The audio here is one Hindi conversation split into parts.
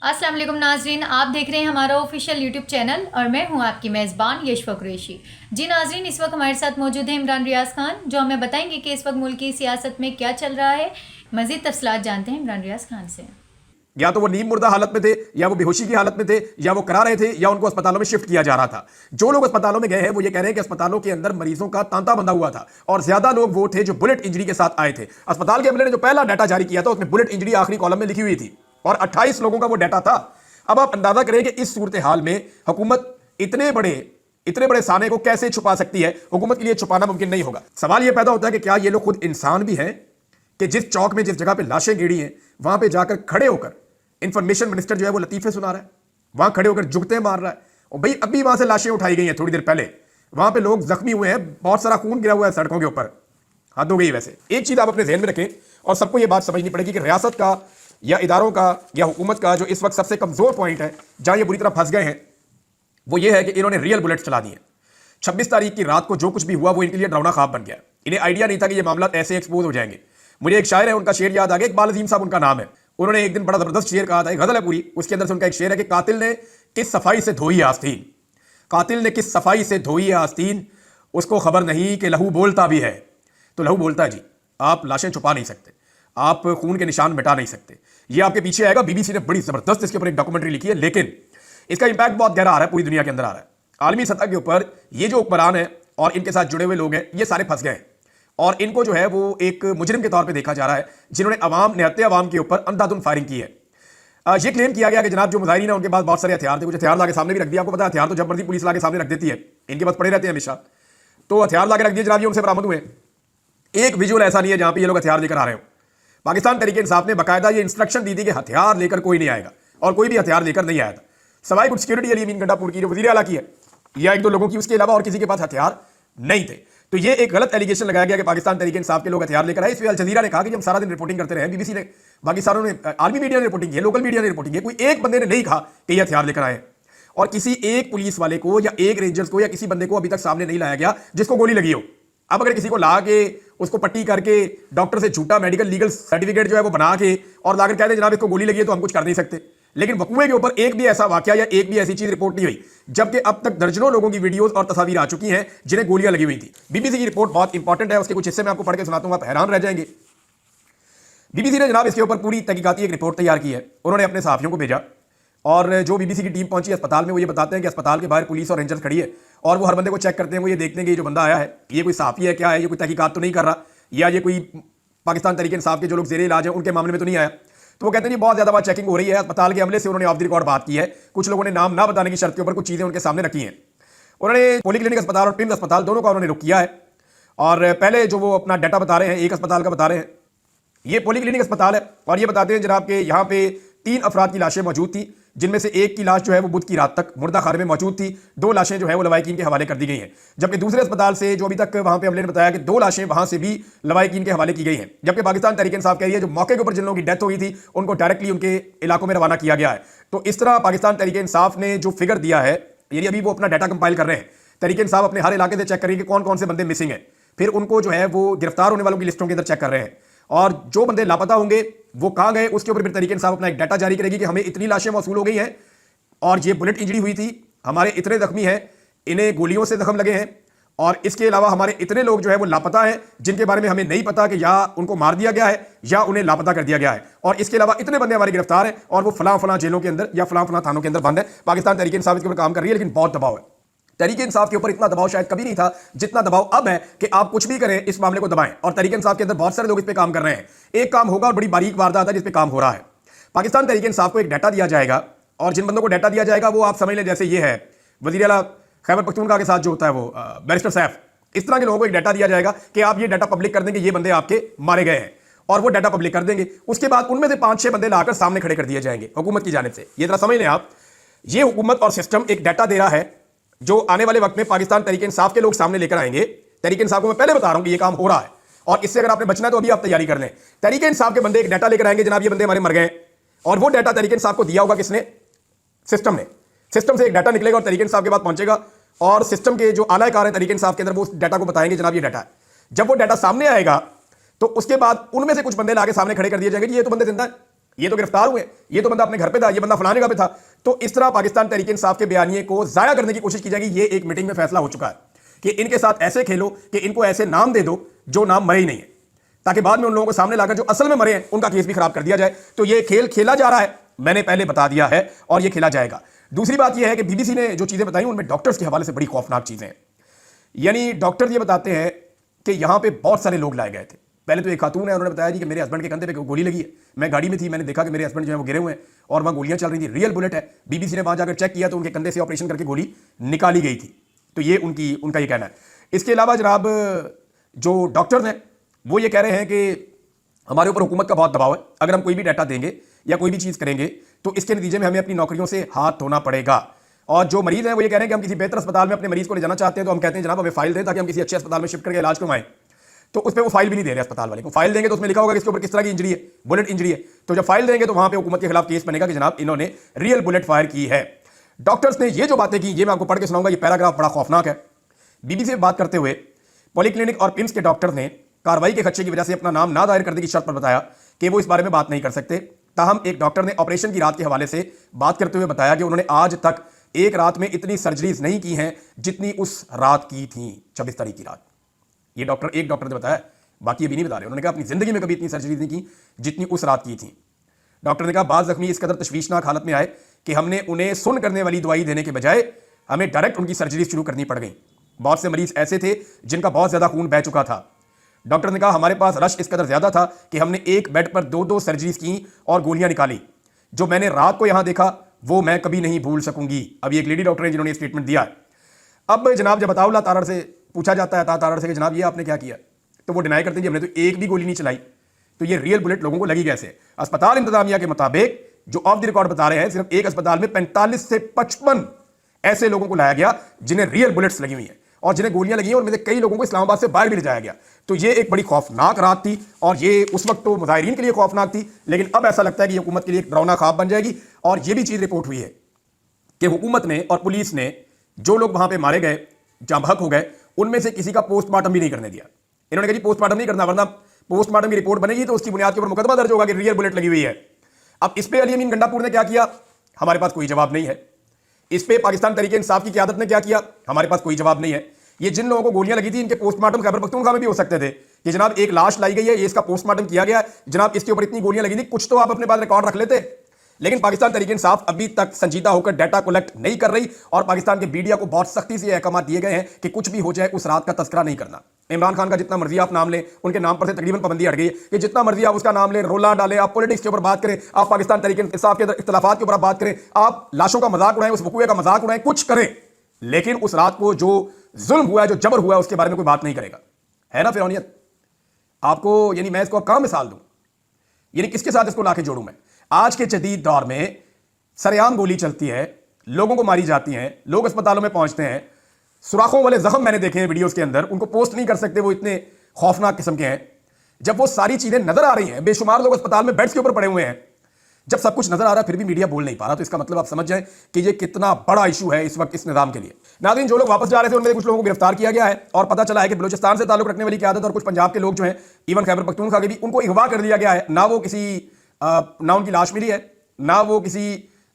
अस्सलाम वालेकुम नाजरीन, आप देख रहे हैं हमारा ऑफिशियल यूट्यूब चैनल और मैं हूं आपकी मेज़बान यशफ़ा कुरैशी। जी नाजरीन, इस वक्त हमारे साथ मौजूद है इमरान रियाज खान, जो हमें बताएंगे कि इस वक्त मुल्क की सियासत में क्या चल रहा है। मज़ीद तफसलात जानते हैं इमरान रियाज खान से। या तो वो नीम मुर्दा हालत में थे, या वो बेहोशी की हालत में थे, या वो करा रहे थे, या उनको अस्पतालों में शिफ्ट किया जा रहा था। जो लोग अस्पतालों में गए हैं वो ये कह रहे हैं कि अस्पतालों के अंदर मरीजों का तांता बंधा हुआ था और ज्यादा लोग वो थे जो बुलेट इंजरी के साथ आए थे। अस्पताल के अमले ने जो पहला डाटा जारी किया था उसमें बुलेट इंजरी आखिरी कॉलम में लिखी हुई थी और 28 लोगों का वो डाटा था। अब आप अंदाजा करें कि इस सूरत हाल में हुकूमत इतने बड़े साने को कैसे छुपा सकती है। हुकूमत के लिए छुपाना मुमकिन नहीं होगा। सवाल यह पैदा होता है कि क्या ये लोग खुद इंसान भी हैं कि जिस चौक में जिस जगह पे लाशें गिरी हैं वहां पे जाकर खड़े होकर इंफॉर्मेशन मिनिस्टर जो है वो लतीफे सुना रहा है, वहां खड़े होकर जुगते मार रहा है। और भाई अभी वहां से लाशें उठाई गई हैं थोड़ी देर पहले, वहां पे लोग जख्मी हुए हैं, बहुत सारा खून गिरा हुआ है सड़कों के ऊपर। हद हो गई। वैसे एक चीज आप अपने ध्यान में रखें और सबको ये बात समझनी पड़ेगी कि रियासत का या इदारों का या हुकूमत का जो इस वक्त सबसे कमजोर पॉइंट है, जहां ये बुरी तरह फंस गए हैं, वो ये है कि इन्होंने रियल बुलेट चला दिए। 26 तारीख की रात को जो कुछ भी हुआ वो इनके लिए डरावना ख्वाब बन गया। इन्हें आइडिया नहीं था कि ये मामला ऐसे एक्सपोज हो जाएंगे। मुझे एक शायर है, उनका शेर याद आ गया, इकबाल अजीम साहब उनका नाम है। उन्होंने एक दिन बड़ा जबरदस्त शेर कहा था, एक गजल है पूरी, उसके अंदर से उनका एक शेर है कि कातिल ने किस सफाई से धोई आस्तीन, कातिल ने किस सफाई से धोई आस्तीन, उसको खबर नहीं कि लहू बोलता भी है। तो लहू बोलता है जी। आप लाशें छुपा नहीं सकते, आप खून के निशान मिटा नहीं सकते। ये आपके पीछे आएगा। बीबीसी ने बड़ी जबरदस्त इसके ऊपर एक डॉक्यूमेंट्री लिखी है, लेकिन इसका इंपैक्ट बहुत गहरा आ रहा है, पूरी दुनिया के अंदर आ रहा है। आलमी सतह के ऊपर ये जो हुक्मरान है और इनके साथ जुड़े हुए लोग हैं, ये सारे फंस गए हैं और इनको जो है वो एक मुजरिम के तौर पे देखा जा रहा है, जिन्होंने निहत्ते अवाम के ऊपर अंधाधुंध फायरिंग की है। ये क्लेम किया गया कि जनाब जो मुजाहिरीन है उनके पास बहुत सारे हथियार थे, कुछ हथियार लाके सामने भी रख दिया। आपको पता है हथियार तो जब मर्जी पुलिस लाके सामने रख देती है, इनके पास पड़े रहते हैं हमेशा। तो हथियार लाके रख दिए जनाब, ये उनसे बरामद हुए। एक विजुअल ऐसा नहीं है जहां पे ये लोग हथियार लेकर आ रहे हो। पाकिस्तान तहरीक इंसाफ ने बाकायदा ये इंस्ट्रक्शन दी थी कि हथियार लेकर कोई नहीं आएगा, और कोई भी हथियार लेकर नहीं आया था, सवाई कुछ सिक्योरिटी अली अमीन गंडापुर की जो वजीर आला की है या एक दो लोगों की, उसके अलावा और किसी के पास हथियार नहीं थे। तो ये एक गलत एलिगेशन लगाया गया कि पाकिस्तान तहरीक इंसाफ के लोग हथियार लेकर आए। इस पर अल जजीरा ने कहा कि हम सारा दिन रिपोर्टिंग करते रहे, बीबीसी ने, बाकी सारों ने, आर्मी मीडिया ने रिपोर्टिंग की, लोकल मीडिया ने रिपोर्टिंग की, कोई एक बंदे ने नहीं कहा कि ये हथियार लेकर आए। और किसी एक पुलिस वाले को या एक रेंजर्स को या किसी बंदे को अभी तक सामने नहीं लाया गया जिसको गोली लगी हो। अब अगर किसी को ला के उसको पट्टी करके डॉक्टर से झूठा मेडिकल लीगल सर्टिफिकेट जो है वो बना के और लाकर कहते जनाब इसको गोली लगी है, तो हम कुछ कर नहीं सकते। लेकिन वकूए के ऊपर एक भी ऐसा वाकया या एक भी ऐसी चीज रिपोर्ट नहीं हुई, जबकि अब तक दर्जनों लोगों की वीडियोस और तस्वीर आ चुकी हैं जिन्हें गोलियां लगी हुई थी। बीबीसी की रिपोर्ट बहुत इंपॉर्टेंट है, उसके कुछ हिस्से में आपको पढ़ के सुनाता हूं, आप हैरान रह जाएंगे। बीबीसी ने जनाब इसके ऊपर पूरी तहकीकाती एक रिपोर्ट तैयार की है, उन्होंने अपने सहाफियों को भेजा और जो बीबीसी की टीम पहुंची अस्पताल में, वो ये बताते हैं कि अस्पताल के बाहर पुलिस और रेंजर्स खड़ी है और वो हर बंदे को चेक करते हैं। वो ये देखते हैं कि ये जो बंदा आया है ये कोई सहाफी है, क्या है, ये कोई तहकीकात तो नहीं कर रहा, या ये कोई पाकिस्तान तहरीक इंसाफ के जो लोग जेरे इलाज हैं उनके मामले में तो नहीं आया। तो वो कहते हैं बहुत ज्यादा बात चेकिंग हो रही है। अस्पताल के अमले से उन्होंने ऑफ द रिकॉर्ड बात की है, कुछ लोगों ने नाम ना बताने की शर्त के ऊपर कुछ चीजें उनके सामने रखी हैं। उन्होंने पॉलीक्लिनिक अस्पताल और ट्रिम्स अस्पताल दोनों का उन्होंने रुख किया है। और पहले जो वो अपना डाटा बता रहे हैं, एक अस्पताल का बता रहे हैं, ये पॉलीक्लिनिक अस्पताल है और ये बताते हैं जनाब के यहाँ पे 3 अफराद की लाशें मौजूद थी, जिनमें से एक की लाश जो है वो बुध की रात तक मुर्दा खाने में मौजूद थी। 2 लाशें जो है वो लवाहिकीन के हवाले कर दी गई हैं, जबकि दूसरे अस्पताल से जो अभी तक वहां पे अमले ने बताया कि 2 लाशें वहां से भी लवाहिकीन के हवाले की गई हैं। जबकि पाकिस्तान तहरीक इंसाफ कह रही है जो मौके के ऊपर जिन लोगों की डेथ हुई थी उनको डायरेक्टली उनके इलाकों में रवाना किया गया है। तो इस तरह पाकिस्तान तहरीक इंसाफ ने जो फिगर दिया है, यानी अभी वो अपना डाटा कंपाइल कर रहे हैं, तहरीक इंसाफ अपने हर इलाके से चेक करेंगे कौन कौन से बंदे मिसिंग हैं, फिर उनको जो है वो गिरफ्तार होने वालों की लिस्टों के अंदर चेक कर रहे हैं, और जो बंदे लापता होंगे वो कहां गए उसके ऊपर फिर तहरीक इंसाफ अपना एक डाटा जारी करेगी कि हमें इतनी लाशें मौसूल हो गई हैं और ये बुलेट इंजरी हुई थी, हमारे इतने जख्मी हैं, इन्हें गोलियों से जख्म लगे हैं, और इसके अलावा हमारे इतने लोग जो है वो लापता हैं जिनके बारे में हमें नहीं पता कि या उनको मार दिया गया है या उन्हें लापता कर दिया गया है, और इसके अलावा इतने बंदे हमारे गिरफ्तार हैं और वो फलां फलां जेलों के अंदर या फलां फलां थानों के अंदर बंद है। पाकिस्तान तहरीक इंसाफ इसके ऊपर काम कर रही है, लेकिन बहुत दबाव है। तहरीक इंसाफ के ऊपर इतना दबाव शायद कभी नहीं था जितना दबाव अब है कि आप कुछ भी करें इस मामले को दबाएं, और तहरीक इंसाफ के अंदर बहुत सारे लोग इस पे काम कर रहे हैं। एक काम होगा और बड़ी बारीक वारदात है जिस पे काम हो रहा है। पाकिस्तान तहरीक इंसाफ को एक डाटा दिया जाएगा और जिन बंदों को डाटा दिया जाएगा वो आप समझ लें जैसे ये है वजीर आला खैबर पख्तूनख्वा के साथ जो होता है वो बैरिस्टर सैफ, इस तरह के लोगों को एक डाटा दिया जाएगा कि आप ये डाटा पब्लिक कर देंगे, ये बंदे आपके मारे गए हैं, और वो डाटा पब्लिक कर देंगे। उसके बाद उनमें से 5-6 बंदे लाकर सामने खड़े कर दिए जाएंगे हुकूमत की जानिब से। ये जरा समझ लें आप, ये हुकूमत और सिस्टम एक डाटा दे रहा है जो आने वाले वक्त में पाकिस्तान तहरीक इंसाफ के लोग सामने लेकर आएंगे। तहरीक इंसाफ को मैं पहले बता रहा हूं कि ये काम हो रहा है, और इससे अगर आपने बचना है तो अभी आप तैयारी कर लें। तहरीक इंसाफ के बंदे एक डाटा लेकर आएंगे, जनाब ये बंदे हमारे मर गए, और वो डाटा तहरीक इंसाफ को दिया होगा किसने? सिस्टम ने। सिस्टम से एक डाटा निकलेगा और तहरीक इंसाफ के पास पहुंचेगा, और सिस्टम के जो आलाकार हैं तहरीक इंसाफ के अंदर वो उस डाटा को बताएंगे जनाब ये डाटा है। जब वो डाटा सामने आएगा तो उसके बाद उनमें से कुछ बंदे लाके सामने खड़े कर दिए जाएंगे, ये तो बंदे जिंदा है, ये तो गिरफ्तार हुए, ये तो बंदा अपने घर पे था, ये बंदा फलाने जगह पे था। तो इस तरह पाकिस्तान तहरीक इंसाफ के बयानिए को जाया करने की कोशिश की जाएगी। ये एक मीटिंग में फैसला हो चुका है कि इनके साथ ऐसे खेलो कि इनको ऐसे नाम दे दो जो नाम मरे ही नहीं है, ताकि बाद में उन लोगों को सामने लाकर जो असल में मरे हैं उनका केस भी खराब कर दिया जाए। तो ये खेल खेला जा रहा है, मैंने पहले बता दिया है, और ये खेला जाएगा। दूसरी बात यह है कि बीबीसी ने जो चीजें बताई उनमें डॉक्टर्स के हवाले से बड़ी खौफनाक चीजें हैं। यानी डॉक्टर ये बताते हैं कि यहां पे बहुत सारे लोग लाए गए थे। पहले तो एक खातून है, उन्होंने बताया जी कि मेरे हस्बैंड के कंधे पे गोली लगी है, मैं गाड़ी में थी, मैंने देखा कि मेरे हस्बैंड जो है वो गिरे हुए हैं और वहां गोलियां चल रही थी, रियल बुलेट है। बीबीसी ने वहां जाकर चेक किया तो उनके कंधे से ऑपरेशन करके गोली निकाली गई थी। तो ये उनका ये कहना है। इसके अलावा जनाब जो डॉक्टर्स हैं वो ये कह रहे हैं कि हमारे ऊपर हुकूमत का बहुत दबाव है, अगर हम कोई भी डाटा देंगे या कोई भी चीज़ करेंगे तो इसके नतीजे में हमें अपनी नौकरियों से हाथ धोना पड़ेगा। और जो मरीज हैं वो ये कह रहे हैं कि हम किसी बेहतर अस्पताल में अपने मरीज को ले जाना चाहते हैं, तो हम कहते हैं जनाब हमें फाइल दें ताकि हम किसी अच्छे अस्पताल में शिफ्ट करके इलाज करवाएं। तो उस पर वो फाइल भी नहीं दे रहे अस्पताल वाले को। फाइल देंगे तो उसमें लिखा होगा कि इसके ऊपर किस तरह की इंजरी है, बुलेट इंजरी है। तो जब फाइल देंगे तो वहां पे हुकूमत के खिलाफ केस बनेगा कि जनाब इन्होंने रियल बुलेट फायर की है। डॉक्टर्स ने ये जो बातें की ये मैं आपको पढ़ के सुनाऊंगा, ये पैराग्राफ बड़ा खौफनाक है। बीबीसी से बात करते हुए पॉलीक्लिनिक और पिम्स के डॉक्टर्स ने कार्रवाई के खदशे की वजह से अपना नाम ना दायर करने की शर्त पर बताया कि वो इस बारे में बात नहीं कर सकते। ताहम एक डॉक्टर ने ऑपरेशन की रात के हवाले से बात करते हुए बताया कि उन्होंने आज तक एक रात में इतनी सर्जरीज नहीं की हैं जितनी उस रात की थी, 26 तारीख की रात। ये एक डॉक्टर ने बताया, बाकी अभी नहीं बता रहे। उन्होंने कहा अपनी जिंदगी में कभी इतनी सर्जरीज नहीं की जितनी उस रात की थी। डॉक्टर ने कहा बाज जख्मी इस कदर तशवीशनाक हालत में आए कि हमने उन्हें सुन करने वाली दवाई देने के बजाय हमें डायरेक्ट उनकी सर्जरीज शुरू करनी पड़ गई। बहुत से मरीज ऐसे थे जिनका बहुत ज्यादा खून बह चुका था। डॉक्टर ने कहा हमारे पास रश इस कदर ज्यादा था कि हमने एक बेड पर 2-2 सर्जरीज की और गोलियां निकाली। जो मैंने रात को यहां देखा वो मैं कभी नहीं भूल सकूंगी। अभी एक लेडी डॉक्टर है जिन्होंने स्टेटमेंट दिया है। अब जनाब जब अताउल्लाह तारड़ से पूछा जाता है तारड़ से कि जनाब ये आपने क्या किया, तो वो डिनाई करते हैं हमने तो एक भी गोली नहीं चलाई। तो ये रियल बुलेट लोगों को लगी कैसे? अस्पताल इंतजामिया के मुताबिक जो ऑफ द रिकॉर्ड बता रहे हैं, सिर्फ एक अस्पताल में 45 से 55 ऐसे लोगों को लाया गया जिन्हें रियल बुलेट्स लगी हुई हैं और जिन्हें गोलियां लगी हैं, और में से कई लोगों को इस्लामाबाद से बाहर भी ले जाया गया। तो ये एक बड़ी खौफनाक रात थी और ये उस वक्त तो मुजाहिरीन के लिए खौफनाक थी, लेकिन अब ऐसा लगता है कि हुकूमत के लिए एक डरावना ख्वाब बन जाएगी। और ये भी चीज रिपोर्ट हुई है कि हुकूमत ने और पुलिस ने जो लोग वहां पे मारे गए, जहां बहक हो गए, उनमें से किसी का पोस्टमार्टम भी नहीं करने दिया। इन्होंने कहा जी पोस्टमार्टम नहीं करना, वरना पोस्टमार्टम की रिपोर्ट बनेगी तो उसकी बुनियाद के ऊपर मुकदमा दर्ज होगा कि रियल बुलेट लगी हुई है। अब इस पे अली अमीन गंडापुर ने क्या किया, हमारे पास कोई जवाब नहीं है। इस पे पाकिस्तान तहरीक इंसाफ की क़यादत ने क्या किया, हमारे पास कोई जवाब नहीं है। ये जिन लोगों को गोलियां लगी थी इनके पोस्टमार्टम खैबर पख्तूनख्वा में भी हो सकते थे कि जनाब एक लाश लाई गई है, ये इसका पोस्टमार्टम किया गया, जनाब इसके ऊपर इतनी गोलियां लगी थी, कुछ तो आप अपने पास रिकॉर्ड रख लेते। लेकिन पाकिस्तान तहरीक इंसाफ अभी तक संजीदा होकर डाटा कलेक्ट नहीं कर रही और पाकिस्तान के मीडिया को बहुत सख्ती से अहकाम दिए गए हैं कि कुछ भी हो जाए उस रात का तस्करा नहीं करना। इमरान खान का जितना मर्जी आप नाम लें, उनके नाम पर से तकरीबन पाबंदी हट गई है कि जितना मर्जी आप उसका नाम लें, रोला डालें, आप पॉलिटिक्स के ऊपर बात करें, आप पाकिस्तान तहरीक इंसाफ के इख्तिलाफात के ऊपर बात करें, आप लाशों का मजाक उड़ाएं, उस वकूए का मजाक उड़ाएं, कुछ करें, लेकिन उस रात को जो जुल्म हुआ है, जो जबर हुआ है, उसके बारे में कोई बात नहीं करेगा। है ना फिरौनियत आपको? यानी मैं इसको अब कहां मिसाल दूं, यानी किसके साथ इसको लाके जोड़ूं मैं? आज के जदीद दौर में सरेआम गोली चलती है, लोगों को मारी जाती हैं, लोग अस्पतालों में पहुंचते हैं, सुराखों वाले जख्म मैंने देखे हैं वीडियोस के अंदर, उनको पोस्ट नहीं कर सकते, वो इतने खौफनाक किस्म के हैं। जब वो सारी चीजें नजर आ रही हैं, बेशुमार लोग अस्पताल में बेड्स के ऊपर पड़े हुए हैं, जब सब कुछ नजर आ रहा है फिर भी मीडिया बोल नहीं पा रहा, तो इसका मतलब आप समझ जाएं कि ये कितना बड़ा इशू है इस वक्त इस निजाम के लिए। नाज़रीन, जो लोग वापस जा रहे थे उनमें कुछ लोगों को गिरफ्तार किया गया है और पता चला है कि बलूचिस्तान से ताल्लुक रखने वाली क़यादत और कुछ पंजाब के लोग जो हैं, इवन खैबर पख्तूनख्वा के भी, उनको अगवा कर दिया गया है। ना वो किसी ना उनकी लाश मिली है, ना वो किसी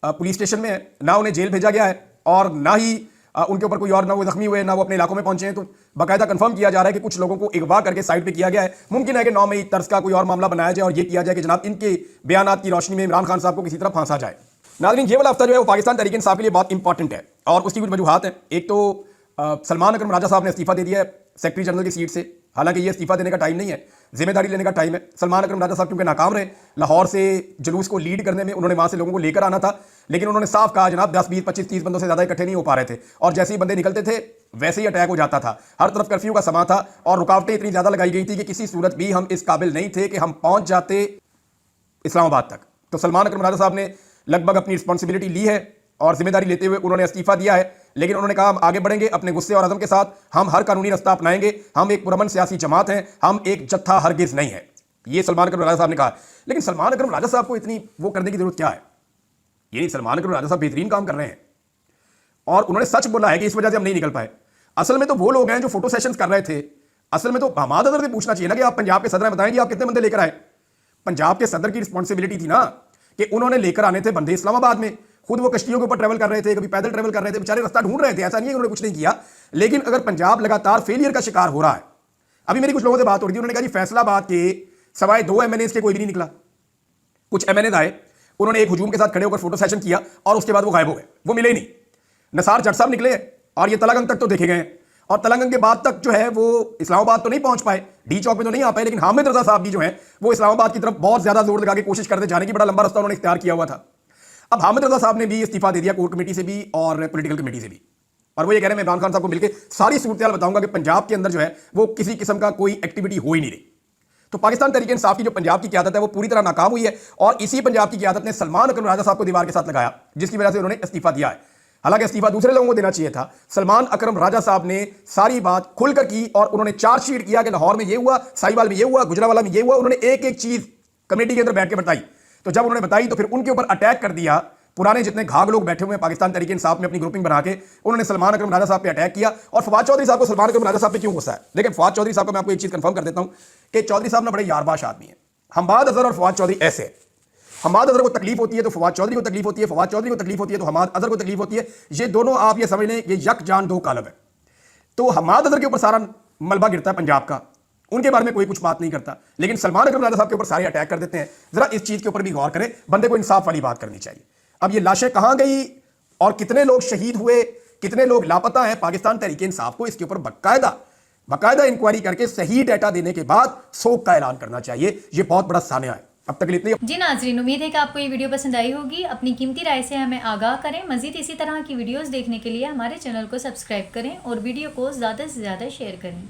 पुलिस स्टेशन में है, ना उन्हें जेल भेजा गया है, और ना ही उनके ऊपर कोई और, ना वो जख्मी हुए, ना वो अपने इलाकों में पहुंचे हैं। तो बाकायदा कंफर्म किया जा रहा है कि कुछ लोगों को अगवा करके साइड पे किया गया है। मुमकिन है कि 9 मई तर्ज का कोई और मामला बनाया जाए और ये किया जाए कि जनाब इनके बयानात की रोशनी में इमरान खान साहब को किसी तरह फांसा जाए। नाज़रीन, ये वाला हफ्ता जो है वो पाकिस्तान तहरीक इंसाफ के लिए बहुत इंपॉर्टेंट है और उसकी कुछ वजूहात हैं। एक तो सलमान अकरम राजा साहब ने इस्तीफा दे दिया है सेक्रेटरी जनरल की सीट से। हालांकि ये इस्तीफा देने का टाइम नहीं है, जिम्मेदारी लेने का टाइम है। सलमान अकरम राजा साहब क्योंकि नाकाम रहे, लाहौर से जुलूस को लीड करने में, उन्होंने वहां से लोगों को लेकर आना था, लेकिन उन्होंने साफ कहा जनाब 10, 20, 25, 30 बंदों से ज्यादा इकट्ठे नहीं हो पा रहे थे, और जैसे ही बंदे निकलते थे वैसे ही अटैक हो जाता था। हर तरफ कर्फ्यू का समा था और रुकावटें इतनी ज्यादा लगाई गई थी कि किसी सूरत भी हम इस काबिल नहीं थे कि हम पहुंच जाते इस्लामाबाद तक। तो सलमान अकरम राजा साहब ने लगभग अपनी रिस्पॉन्सिबिलिटी ली है और जिम्मेदारी लेते हुए उन्होंने इस्तीफा दिया है, लेकिन उन्होंने कहा हम आगे बढ़ेंगे अपने गुस्से और अज़म के साथ, हम हर कानूनी रास्ता अपनाएंगे, हम एक पुरअमन सियासी जमात हैं, हम एक जत्था हरगिज नहीं है। ये सलमान अकरम राजा साहब ने कहा। लेकिन सलमान अकरम राजा साहब को इतनी वो करने की जरूरत क्या है? ये सलमान अकरम राजा साहब बेहतरीन काम कर रहे हैं और उन्होंने सच बोला है कि इस वजह से हम नहीं निकल पाए। असल में तो वो लोग हैं जो फोटो सेशंस कर रहे थे। असल में तो हमाद अजहर से पूछना चाहिए ना कि आप पंजाब के सदर हैं, बताएं कि आप कितने बंदे लेकर आए। पंजाब के सदर की रिस्पॉन्सिबिलिटी थी ना कि उन्होंने लेकर आने थे बंदे इस्लामाबाद में, खुद वो कश्तियों के ऊपर ट्रैवल कर रहे थे, कभी पैदल ट्रैवल कर रहे थे, बेचारे रास्ता ढूंढ रहे थे, ऐसा नहीं है उन्होंने कुछ नहीं किया। लेकिन अगर पंजाब लगातार फेलियर का शिकार हो रहा है, अभी मेरी कुछ लोगों से बात हो रही थी, उन्होंने कहा जी फैसलाबाद के सवाए 2 MNA के कोई भी नहीं निकला। कुछ MNA आए, उन्होंने एक हुजूम के साथ खड़े होकर फोटो सेशन किया और उसके बाद वो गायब हो गए, वो मिले ही नहीं। नसार जट साहब निकले और ये तलंगंग तक तो देखे गए, और तलंगंग के बाद तक जो है वो इस्लामाबाद तो नहीं पहुंच पाए, डी चौक में तो नहीं आ पाए, लेकिन हामिद रजा साहब भी जो है वो इस्लामाबाद की तरफ बहुत ज्यादा जोर लगा के कोशिश करते जाने की, बड़ा लंबा रास्ता उन्होंने इख्तियार किया हुआ था। अब हामिद रजा साहब ने भी इस्तीफा दे दिया कोर कमेटी से भी और पॉलिटिकल कमेटी से भी, और वो ये कह रहे हैं मैं इमरान खान साहब को मिलकर सारी सूरत बताऊंगा कि पंजाब के अंदर जो है वो किसी किस्म का कोई एक्टिविटी हो ही नहीं रही। तो पाकिस्तान तहरीक इंसाफ की जो पंजाब की क़यादत है वो पूरी तरह नाकाम हुई है, और इसी पंजाब की क़यादत ने सलमान अकरम राजा साहब को दीवार के साथ लगाया, जिसकी वजह से उन्होंने इस्तीफा दिया है। हालांकि इस्तीफा दूसरे लोगों को देना चाहिए था, सलमान अकरम राजा साहब ने सारी बात खुलकर की और उन्होंने चार्जशीट किया कि लाहौर में ये हुआ, साहिवाल में ये हुआ, गुजरावाला में ये हुआ, उन्होंने एक एक चीज कमेटी के अंदर बैठ के बताई। तो जब उन्होंने बताई तो फिर उनके ऊपर अटैक कर दिया, पुराने जितने घाघ लोग बैठे हुए हैं पाकिस्तान तहरीक इंसाफ में अपनी ग्रुपिंग बना के, उन्होंने सलमान अकरम राजा साहब पे अटैक किया। और फवाद चौधरी साहब को सलमान अकरम राजा साहब पे क्यों गुस्सा है? लेकिन फवाद चौधरी साहब को मैं आपको एक चीज कंफर्म कर देता हूं कि चौधरी साहब ना बड़े यारबाश आदमी है। हमाद अजहर और फवाद चौधरी ऐसे है, हमाद अजहर को तकलीफ होती है तो फवाद चौधरी को तकलीफ होती है, फवाद चौधरी को तकलीफ होती है तो हमाद अजहर को तकलीफ होती है। ये दोनों आप ये समझ लें ये यक जान दो कालब है। तो हमाद अजहर के ऊपर सारा मलबा गिरता है पंजाब का, उनके बारे में कोई कुछ बात नहीं करता, लेकिन सलमान अकरम राजा साहब के ऊपर सारे अटैक कर देते हैं। जरा इस चीज के ऊपर भी गौर करें, बंदे को इंसाफ वाली बात करनी चाहिए। अब ये लाशें कहां गई और कितने लोग शहीद हुए, कितने लोग लापता हैं, पाकिस्तान तहरीक इंसाफ को इसके ऊपर बाकायदा इंक्वायरी करके सही डाटा देने के बाद सोग का ऐलान करना चाहिए। ये बहुत बड़ा सानिया है। अब तक इतनी। जी नाजरीन, उम्मीद है कि आपको ये वीडियो पसंद आई होगी। अपनी कीमती राय से हमें आगाह करें। मजीद इसी तरह की वीडियोस देखने के लिए हमारे चैनल को सब्सक्राइब करें और वीडियो को ज़्यादा से ज़्यादा शेयर करें।